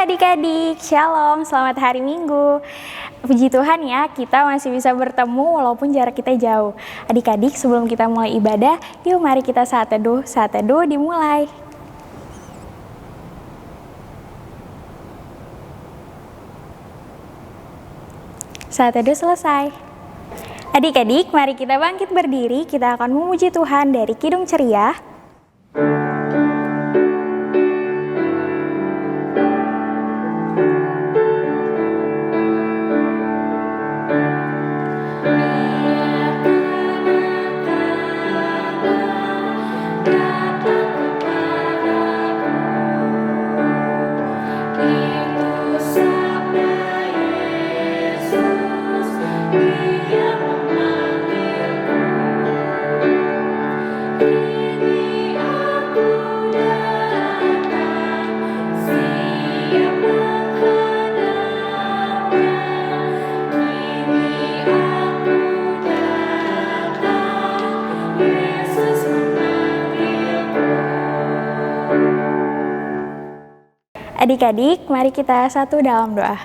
adik-adik, Shalom, selamat hari Minggu. Puji Tuhan ya, kita masih bisa bertemu walaupun jarak kita jauh. Adik-adik, sebelum kita mulai ibadah, yuk mari kita saat teduh dimulai. Saat teduh selesai. Adik-adik, mari kita bangkit berdiri, kita akan memuji Tuhan dari Kidung Ceria. Adik-adik, mari kita satu dalam doa.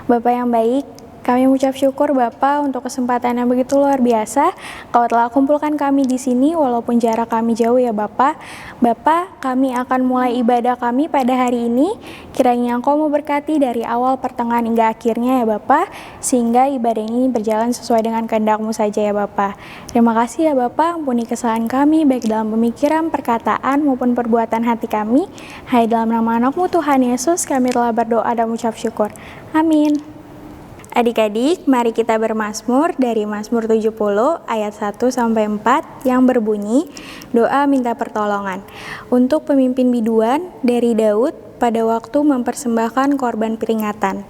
Bapa yang baik, kami mengucap syukur Bapa untuk kesempatan yang begitu luar biasa. Kau telah kumpulkan kami di sini walaupun jarak kami jauh ya Bapa. Bapa, kami akan mulai ibadah kami pada hari ini. Kiranya Engkau memberkati dari awal, pertengahan hingga akhirnya ya Bapa, sehingga ibadah ini berjalan sesuai dengan kehendak-Mu saja ya Bapa. Terima kasih ya Bapa, ampuni kesalahan kami baik dalam pemikiran, perkataan maupun perbuatan hati kami. Hai dalam nama anak-Mu Tuhan Yesus, kami telah berdoa dan mengucap syukur. Amin. Adik-adik, mari kita bermazmur dari Mazmur 70 ayat 1-4 yang berbunyi, doa minta pertolongan. Untuk pemimpin biduan dari Daud pada waktu mempersembahkan korban peringatan.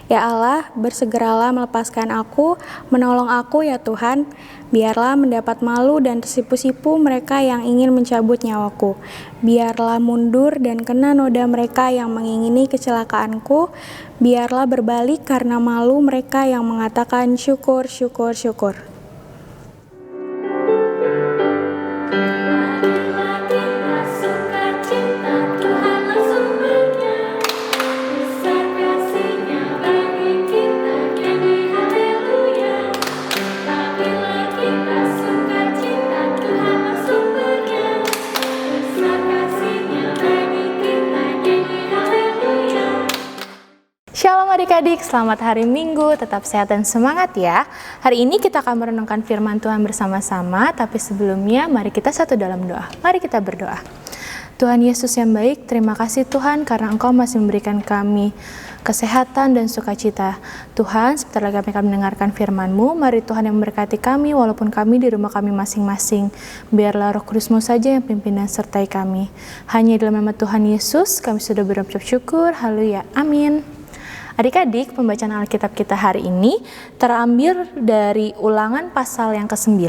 Ya Allah, bersegeralah melepaskan aku, menolong aku ya Tuhan. Biarlah mendapat malu dan tersipu-sipu mereka yang ingin mencabut nyawaku. Biarlah mundur dan kena noda mereka yang mengingini kecelakaanku. Biarlah berbalik karena malu mereka yang mengatakan syukur, syukur, syukur. Shalom adik-adik, selamat hari Minggu, tetap sehat dan semangat ya. Hari ini kita akan merenungkan firman Tuhan bersama-sama, tapi sebelumnya mari kita satu dalam doa. Mari kita berdoa. Tuhan Yesus yang baik, terima kasih Tuhan karena Engkau masih memberikan kami kesehatan dan sukacita. Tuhan, sebentar lagi kami akan mendengarkan firman-Mu, mari Tuhan yang memberkati kami walaupun kami di rumah kami masing-masing. Biarlah Roh Kudus-Mu saja yang pimpin dan sertai kami. Hanya dalam nama Tuhan Yesus kami sudah berucap syukur, haleluya, amin. Adik-adik, pembacaan Alkitab kita hari ini terambil dari Ulangan pasal yang ke-9,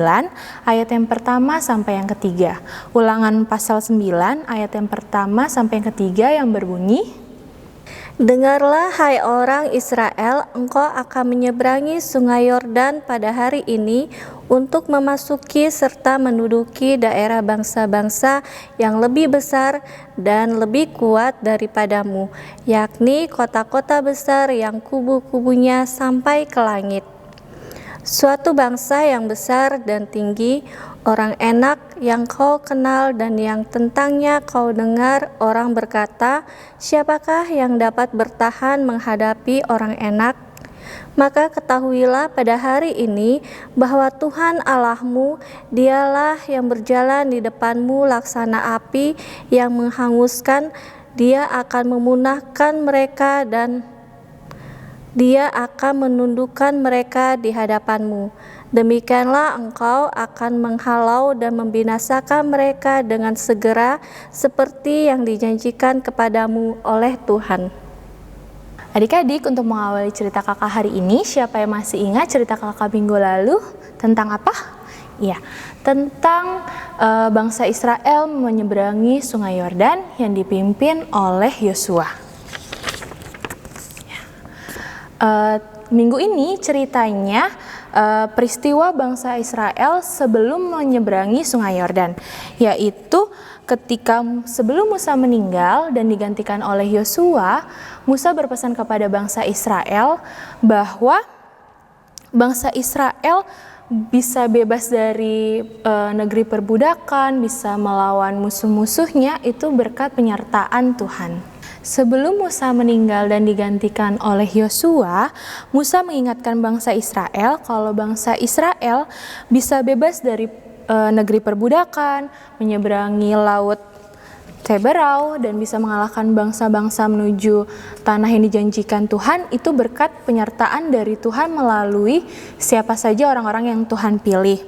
ayat yang pertama sampai yang ketiga. Ulangan pasal 9, ayat yang pertama sampai yang ketiga yang berbunyi, Dengarlah hai orang Israel, engkau akan menyeberangi sungai Yordan pada hari ini untuk memasuki serta menduduki daerah bangsa-bangsa yang lebih besar dan lebih kuat daripadamu, yakni kota-kota besar yang kubu-kubunya sampai ke langit. Suatu bangsa yang besar dan tinggi, orang enak yang kau kenal dan yang tentangnya kau dengar orang berkata, siapakah yang dapat bertahan menghadapi orang enak? Maka ketahuilah pada hari ini bahwa Tuhan Allahmu, dialah yang berjalan di depanmu laksana api yang menghanguskan. Dia akan memunahkan mereka dan Dia akan menundukkan mereka di hadapanmu. Demikianlah engkau akan menghalau dan membinasakan mereka dengan segera seperti yang dijanjikan kepadamu oleh Tuhan. Adik-adik, untuk mengawali cerita kakak hari ini, siapa yang masih ingat cerita kakak minggu lalu? Tentang apa? Iya, tentang bangsa Israel menyeberangi sungai Yordan yang dipimpin oleh Yosua. Minggu ini ceritanya peristiwa bangsa Israel sebelum menyeberangi Sungai Yordan, yaitu ketika sebelum Musa meninggal dan digantikan oleh Yosua, Musa berpesan kepada bangsa Israel bahwa bangsa Israel bisa bebas dari negeri perbudakan, bisa melawan musuh-musuhnya, itu berkat penyertaan Tuhan. Sebelum Musa meninggal dan digantikan oleh Yosua, Musa mengingatkan bangsa Israel kalau bangsa Israel bisa bebas dari negeri perbudakan, menyeberangi laut Teberau, dan bisa mengalahkan bangsa-bangsa menuju tanah yang dijanjikan Tuhan, itu berkat penyertaan dari Tuhan melalui siapa saja orang-orang yang Tuhan pilih.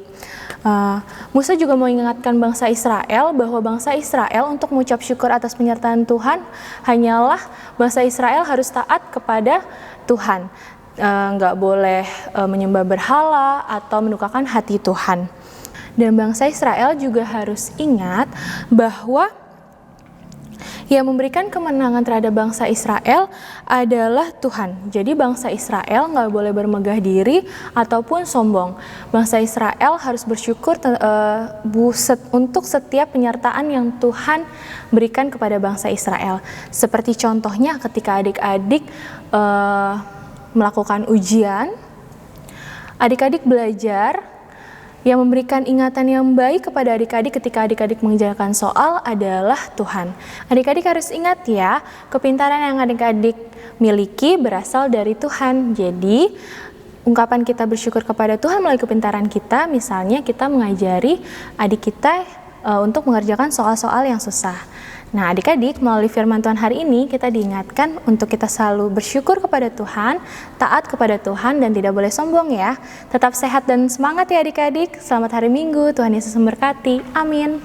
Musa juga mau mengingatkan bangsa Israel bahwa bangsa Israel untuk mengucap syukur atas penyertaan Tuhan, hanyalah bangsa Israel harus taat kepada Tuhan, nggak boleh menyembah berhala atau mendukakan hati Tuhan. Dan bangsa Israel juga harus ingat bahwa yang memberikan kemenangan terhadap bangsa Israel adalah Tuhan. Jadi bangsa Israel nggak boleh bermegah diri ataupun sombong. Bangsa Israel harus bersyukur untuk setiap penyertaan yang Tuhan berikan kepada bangsa Israel. Seperti contohnya ketika adik-adik melakukan ujian, adik-adik belajar. Yang memberikan ingatan yang baik kepada adik-adik ketika adik-adik mengerjakan soal adalah Tuhan. Adik-adik harus ingat ya, kepintaran yang adik-adik miliki berasal dari Tuhan. Jadi, ungkapan kita bersyukur kepada Tuhan melalui kepintaran kita, misalnya kita mengajari adik kita untuk mengerjakan soal-soal yang susah. Nah, adik-adik, melalui firman Tuhan hari ini kita diingatkan untuk kita selalu bersyukur kepada Tuhan, taat kepada Tuhan, dan tidak boleh sombong ya. Tetap sehat dan semangat ya adik-adik. Selamat hari Minggu, Tuhan Yesus memberkati. Amin.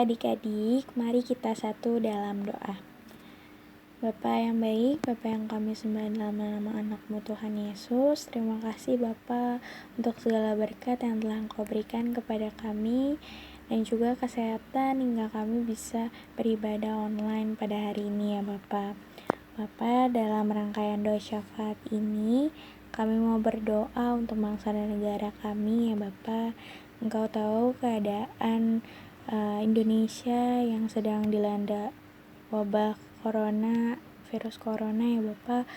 Adik-adik, mari kita satu dalam doa. Bapa yang baik, Bapa yang kami sembah dalam nama anak-Mu Tuhan Yesus, terima kasih Bapa untuk segala berkat yang telah Engkau berikan kepada kami, dan juga kesehatan hingga kami bisa beribadah online pada hari ini ya Bapa. Bapa, dalam rangkaian doa syafaat ini, kami mau berdoa untuk bangsa dan negara kami ya Bapa. Engkau tahu keadaan Indonesia yang sedang dilanda wabah corona, virus corona ya Bapak.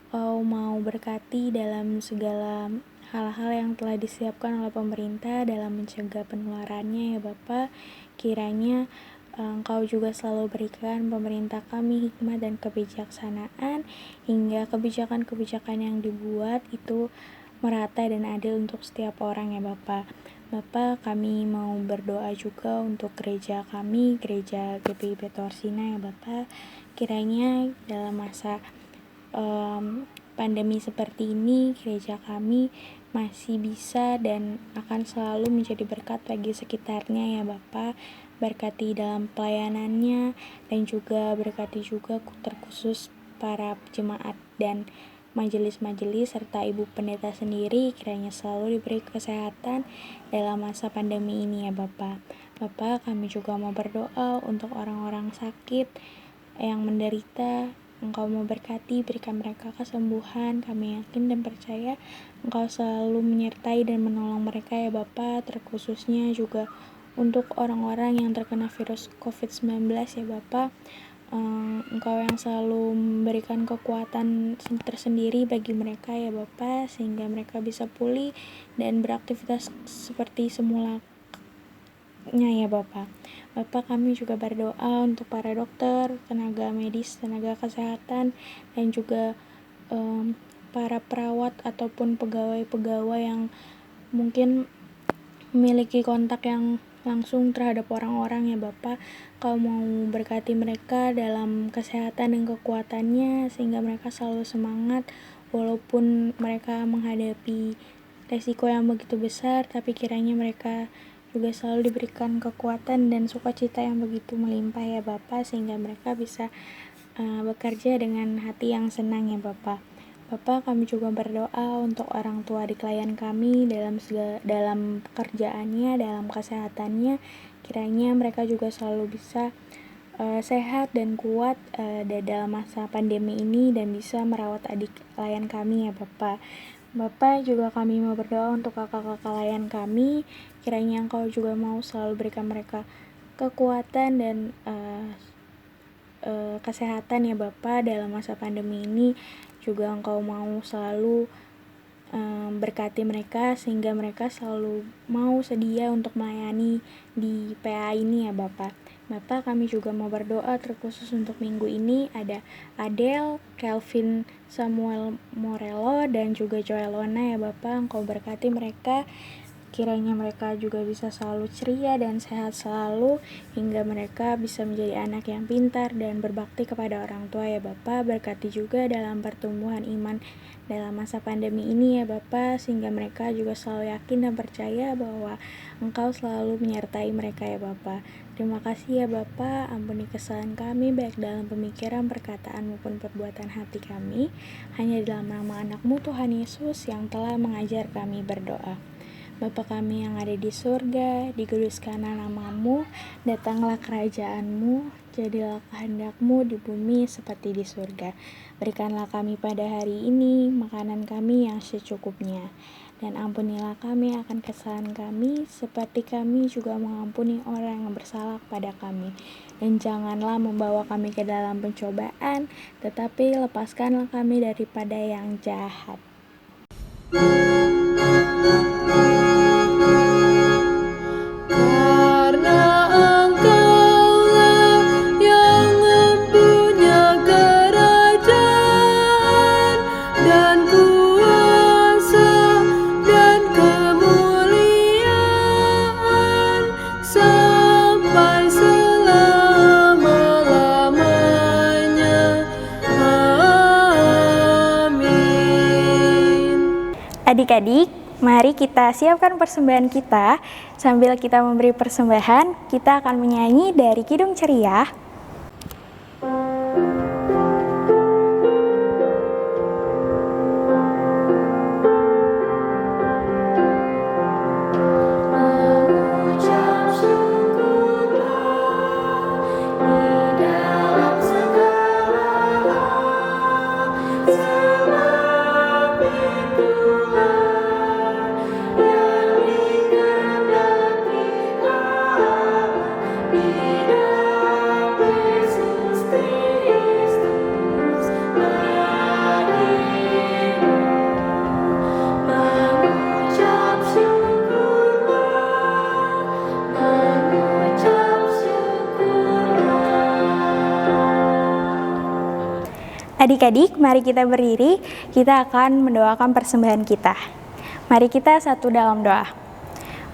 Kau mau berkati dalam segala hal-hal yang telah disiapkan oleh pemerintah dalam mencegah penularannya ya Bapak. Kiranya Engkau juga selalu berikan pemerintah kami hikmat dan kebijaksanaan, hingga kebijakan-kebijakan yang dibuat itu merata dan adil untuk setiap orang ya Bapak. Bapak, kami mau berdoa juga untuk gereja kami, gereja GPIB Torsina ya Bapak. Kiranya dalam masa pandemi seperti ini, gereja kami masih bisa dan akan selalu menjadi berkat bagi sekitarnya ya Bapak. Berkati dalam pelayanannya, dan juga berkati juga terkhusus para jemaat dan majelis-majelis serta ibu pendeta sendiri, kiranya selalu diberi kesehatan dalam masa pandemi ini ya Bapak. Bapak, kami juga mau berdoa untuk orang-orang sakit yang menderita. Engkau mau berkati, berikan mereka kesembuhan. Kami yakin dan percaya Engkau selalu menyertai dan menolong mereka ya Bapak, terkhususnya juga untuk orang-orang yang terkena virus COVID-19 ya Bapak. Engkau yang selalu memberikan kekuatan tersendiri bagi mereka ya Bapak, sehingga mereka bisa pulih dan beraktivitas seperti semula ya Bapak. Bapak, kami juga berdoa untuk para dokter, tenaga medis, tenaga kesehatan, dan juga para perawat ataupun pegawai-pegawai yang mungkin memiliki kontak yang langsung terhadap orang-orang ya Bapak. Kau mau berkati mereka dalam kesehatan dan kekuatannya sehingga mereka selalu semangat walaupun mereka menghadapi resiko yang begitu besar, tapi kiranya mereka juga selalu diberikan kekuatan dan sukacita yang begitu melimpah ya Bapak, sehingga mereka bisa bekerja dengan hati yang senang ya Bapak. Bapak, kami juga berdoa untuk orang tua di klien kami dalam pekerjaannya, dalam kesehatannya. Kiranya mereka juga selalu bisa sehat dan kuat dalam masa pandemi ini dan bisa merawat adik klien kami ya Bapak. Bapak, juga kami mau berdoa untuk kakak-kakak klien kami. Kiranya Engkau juga mau selalu berikan mereka kekuatan dan kesehatan ya Bapak dalam masa pandemi ini. Juga Engkau mau selalu berkati mereka sehingga mereka selalu mau sedia untuk melayani di PA ini ya Bapak. Bapak, kami juga mau berdoa terkhusus untuk minggu ini ada Adele, Kelvin, Samuel Morello, dan juga Joelona ya Bapak. Engkau berkati mereka, kiranya mereka juga bisa selalu ceria dan sehat selalu hingga mereka bisa menjadi anak yang pintar dan berbakti kepada orang tua ya Bapak. Berkati juga dalam pertumbuhan iman dalam masa pandemi ini ya Bapak, sehingga mereka juga selalu yakin dan percaya bahwa Engkau selalu menyertai mereka ya Bapak. Terima kasih ya Bapak, ampuni kesalahan kami baik dalam pemikiran, perkataan maupun perbuatan hati kami. Hanya dalam nama anak-Mu Tuhan Yesus yang telah mengajar kami berdoa. Bapa kami yang ada di surga, dikuduskanlah nama-Mu, datanglah kerajaan-Mu, jadilah kehendak-Mu di bumi seperti di surga. Berikanlah kami pada hari ini makanan kami yang secukupnya, dan ampunilah kami akan kesalahan kami, seperti kami juga mengampuni orang yang bersalah kepada kami. Dan janganlah membawa kami ke dalam pencobaan, tetapi lepaskanlah kami daripada yang jahat. Adik-adik, mari kita siapkan persembahan kita. Sambil kita memberi persembahan, kita akan menyanyi dari Kidung Ceria. Adik-adik, mari kita berdiri, kita akan mendoakan persembahan kita. Mari kita satu dalam doa.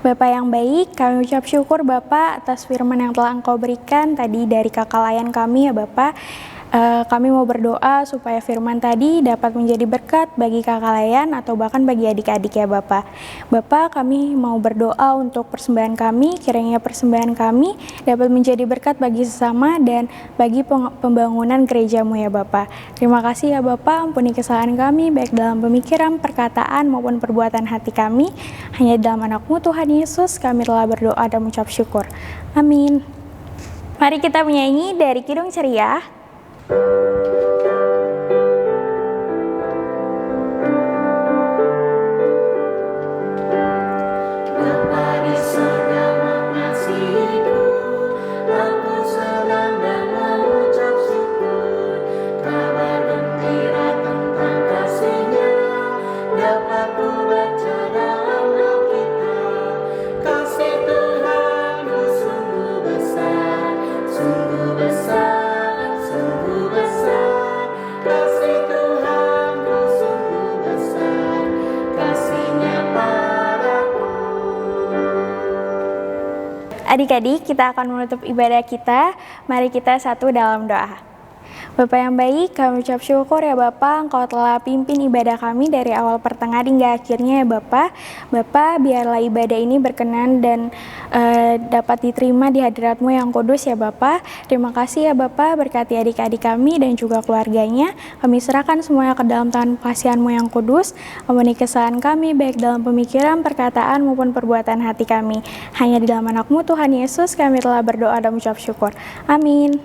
Bapa yang baik, kami ucap syukur Bapak atas firman yang telah Engkau berikan tadi dari kakak layan kami ya Bapak. Kami mau berdoa supaya firman tadi dapat menjadi berkat bagi kakak layan atau bahkan bagi adik-adik ya Bapak. Bapak, kami mau berdoa untuk persembahan kami, kiranya persembahan kami dapat menjadi berkat bagi sesama dan bagi pembangunan gereja-Mu ya Bapak. Terima kasih ya Bapak, ampuni kesalahan kami baik dalam pemikiran, perkataan maupun perbuatan hati kami. Hanya dalam anak-Mu Tuhan Yesus kami telah berdoa dan mengucap syukur. Amin. Mari kita menyanyi dari Kidung Ceria. Kasih Tuhan Adik-adik, kita akan menutup ibadah kita. Mari kita satu dalam doa. Bapak yang baik, kami ucap syukur ya Bapak, Engkau telah pimpin ibadah kami dari awal pertengahan hingga akhirnya ya Bapak. Bapak, biarlah ibadah ini berkenan dan dapat diterima di hadirat-Mu yang kudus ya Bapak. Terima kasih ya Bapak, berkati adik-adik kami dan juga keluarganya. Kami serahkan semuanya ke dalam tangan kasihan-Mu yang kudus. Ampuni kesalahan kami, baik dalam pemikiran, perkataan, maupun perbuatan hati kami. Hanya di dalam anak-Mu Tuhan Yesus kami telah berdoa dan mengucap syukur. Amin.